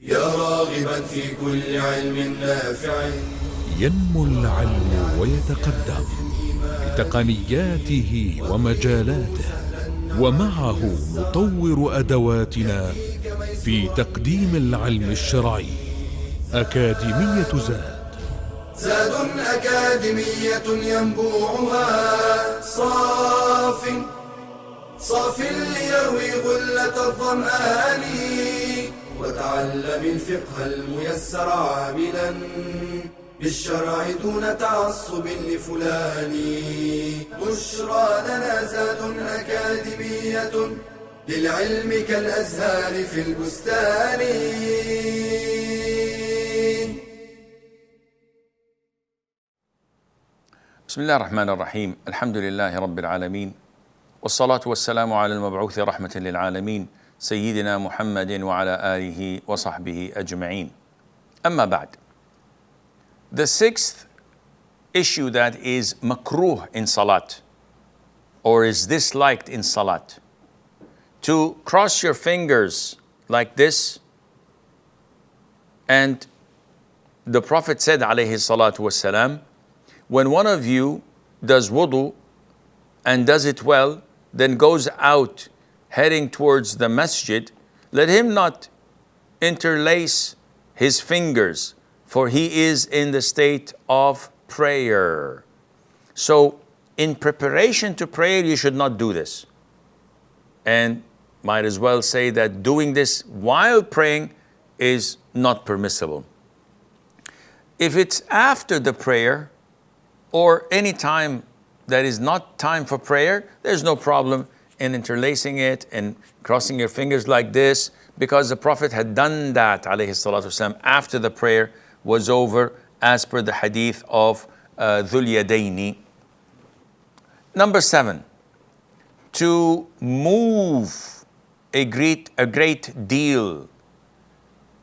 يا راغبا في كل علم نافع. ينمو العلم ويتقدم بتقنياته ومجالاته، ومعه نطور أدواتنا في تقديم العلم الشرعي. أكاديمية زاد أكاديمية ينبوعها صاف ليروي غلة الظمآن. وتعلم الفقه الميسر عاملا بالشرع دون تعصب لفلان. بشرى لنا زاد أكاديمية للعلم كالأزهار في البستان. بسم الله الرحمن الرحيم. الحمد لله رب العالمين، والصلاة والسلام على المبعوث رحمة للعالمين سيدنا محمد وعلى آله وصحبه أجمعين. أما بعد. The sixth issue that is makruh in salat, or is disliked in salat, to cross your fingers like this. And the Prophet said alayhi salatu wassalam, when one of you does wudu and does it well, then goes out heading towards the masjid, let him not interlace his fingers, for he is in the state of prayer. So in preparation to prayer, you should not do this. And might as well say that doing this while praying is not permissible. If it's after the prayer, or any time that is not time for prayer, there's no problem in interlacing it and crossing your fingers like this, because the Prophet had done that, alayhi salatu wasalam, after the prayer was over, as per the hadith of Dhul Yadaini. Number 7, to move a great deal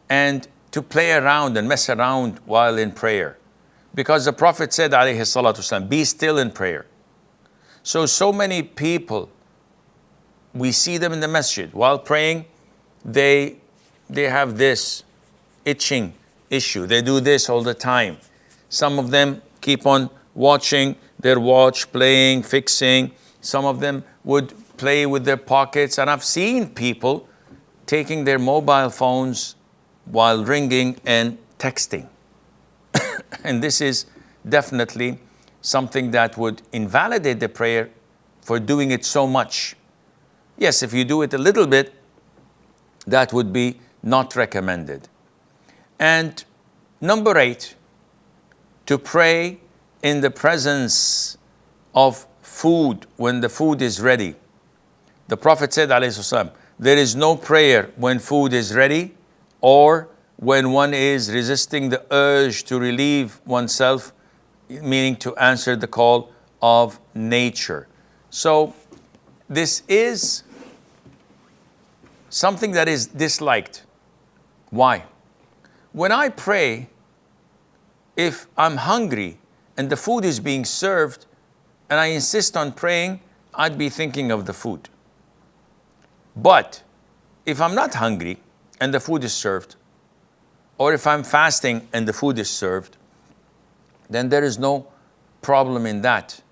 and to play around and mess around while in prayer. Because the Prophet said, alayhi salatu wasalam, be still in prayer. So many people, we see them in the masjid while praying, they have this itching issue. They do this all the time. Some of them keep on watching their watch, playing, fixing. Some of them would play with their pockets. And I've seen people taking their mobile phones while ringing and texting. And this is definitely something that would invalidate the prayer for doing it so much. Yes, if you do it a little bit, that would be not recommended. And number 8, to pray in the presence of food when the food is ready. The Prophet said, alayhi salam, there is no prayer when food is ready, or when one is resisting the urge to relieve oneself, meaning to answer the call of nature. So this is something that is disliked. Why? When I pray, if I'm hungry and the food is being served and I insist on praying, I'd be thinking of the food. But if I'm not hungry and the food is served, or if I'm fasting and the food is served, then there is no problem in that.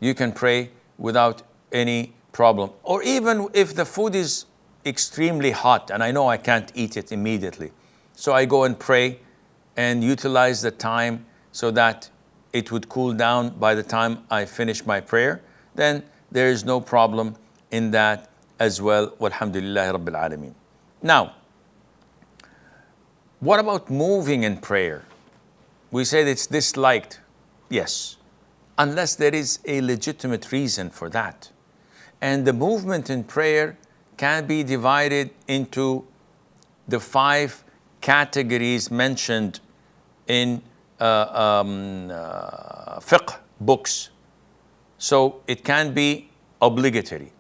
You can pray without any problem. Or even if the food is extremely hot and I know I can't eat it immediately, so I go and pray and utilize the time so that it would cool down by the time I finish my prayer, then there is no problem in that as well. Walhamdulillahi Rabbil Alameen. Now, what about moving in prayer? We said it's disliked. Yes, unless there is a legitimate reason for that. And the movement in prayer can be divided into the 5 categories mentioned in fiqh books. So it can be obligatory.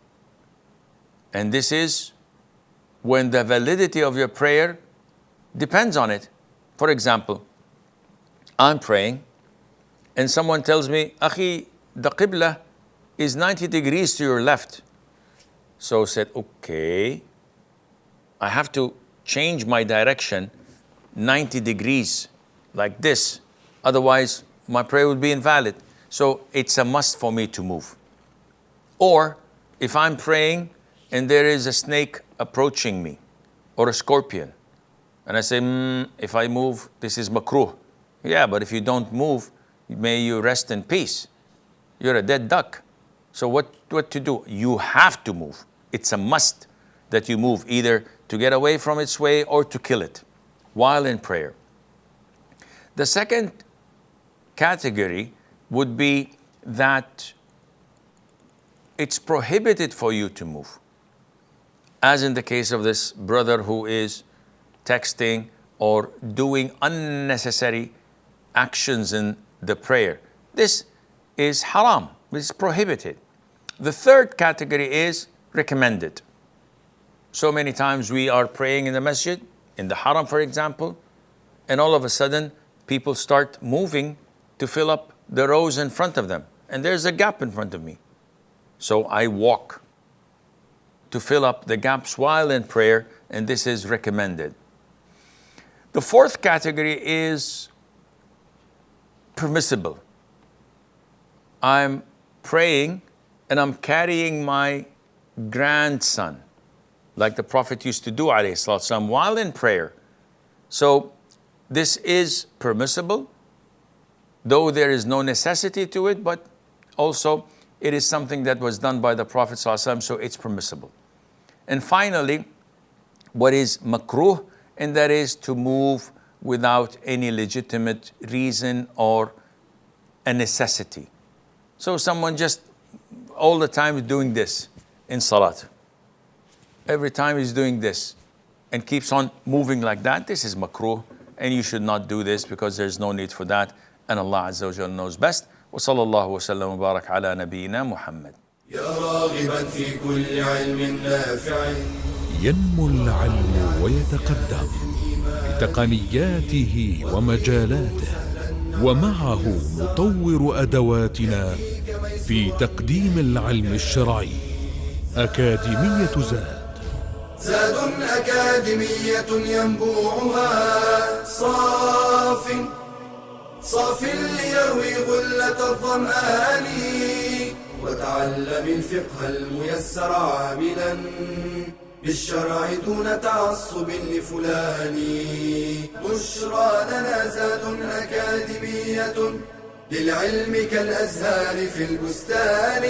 And this is when the validity of your prayer depends on it. For example, I'm praying and someone tells me, Akhi, the Qibla is 90 degrees to your left. So I said, okay, I have to change my direction 90 degrees like this. Otherwise, my prayer would be invalid. So it's a must for me to move. Or if I'm praying and there is a snake approaching me or a scorpion, and I say, if I move, this is makruh. Yeah, but if you don't move, may you rest in peace. You're a dead duck. So what to do? You have to move. It's a must that you move, either to get away from its way or to kill it while in prayer. The second category would be that it's prohibited for you to move. As in the case of this brother who is texting or doing unnecessary actions in the prayer. This is haram. This is prohibited. The third category is recommended. So many times we are praying in the masjid, in the haram for example, and all of a sudden people start moving to fill up the rows in front of them. And there's a gap in front of me. So I walk to fill up the gaps while in prayer, and this is recommended. The fourth category is permissible. I'm praying and I'm carrying my grandson, like the Prophet used to do, alayhi salatu wasalam, while in prayer. So this is permissible, though there is no necessity to it, but also it is something that was done by the Prophet sallallahu alaihi wasallam, so it's permissible. And finally, what is makruh, and that is to move without any legitimate reason or a necessity. So someone just all the time is doing this in salat. Every time he's doing this and keeps on moving like that, this is makruh, and you should not do this because there's no need for that, and Allah Azza wa Jalla knows best. وصلى الله وسلم وبارك على نبينا محمد. يا راغبا في كل علم نافع ينمو العلم ويتقدم بتقنياته ومجالاته، ومعه نطور أدواتنا في تقديم العلم الشرعي. أكاديمية زاد أكاديمية ينبوعها صاف ليروي غلة الظمآن، وتعلم الفقه الميسر عاملا بالشرع دون تعصب لفلان. بشرى لنا زاد أكاديمية للعلم كالأزهار في البستان.